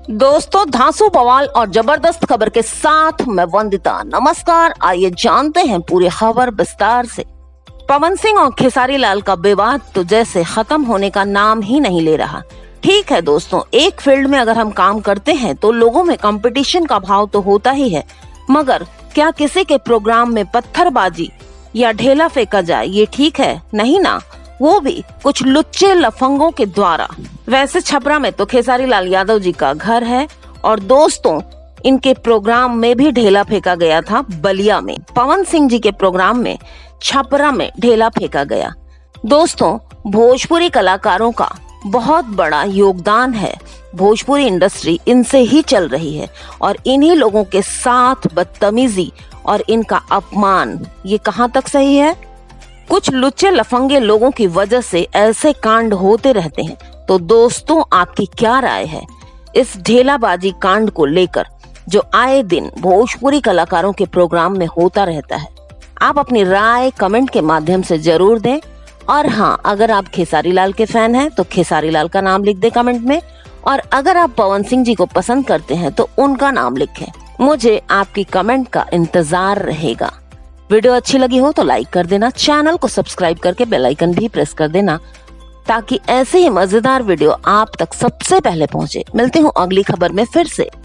दोस्तों, धांसू बवाल और जबरदस्त खबर के साथ मैं वंदिता। नमस्कार। आइए जानते हैं पूरी खबर विस्तार से। पवन सिंह और खेसारी लाल का विवाद तो जैसे खत्म होने का नाम ही नहीं ले रहा। ठीक है दोस्तों, एक फील्ड में अगर हम काम करते हैं तो लोगों में कंपटीशन का भाव तो होता ही है, मगर क्या किसी के प्रोग्राम में पत्थरबाजी या ढेला फेंका जाए ये ठीक है? नहीं ना, वो भी कुछ लुच्चे लफंगों के द्वारा। वैसे छपरा में तो खेसारी लाल यादव जी का घर है और दोस्तों, इनके प्रोग्राम में भी ढेला फेंका गया था। बलिया में पवन सिंह जी के प्रोग्राम में छपरा में ढेला फेंका गया। दोस्तों, भोजपुरी कलाकारों का बहुत बड़ा योगदान है। भोजपुरी इंडस्ट्री इनसे ही चल रही है और इन्हीं लोगों के साथ बदतमीजी और इनका अपमान, ये कहाँ तक सही है? कुछ लुच्चे लफंगे लोगों की वजह से ऐसे कांड होते रहते हैं। तो दोस्तों, आपकी क्या राय है इस ढेलाबाजी कांड को लेकर जो आए दिन भोजपुरी कलाकारों के प्रोग्राम में होता रहता है? आप अपनी राय कमेंट के माध्यम से जरूर दें। और हाँ, अगर आप खेसारी लाल के फैन हैं तो खेसारी लाल का नाम लिख दें कमेंट में, और अगर आप पवन सिंह जी को पसंद करते हैं तो उनका नाम लिखें। मुझे आपकी कमेंट का इंतजार रहेगा। वीडियो अच्छी लगी हो तो लाइक कर देना, चैनल को सब्सक्राइब करके बेल आइकन भी प्रेस कर देना ताकि ऐसे ही मजेदार वीडियो आप तक सबसे पहले पहुंचे। मिलती हूँ अगली खबर में फिर से।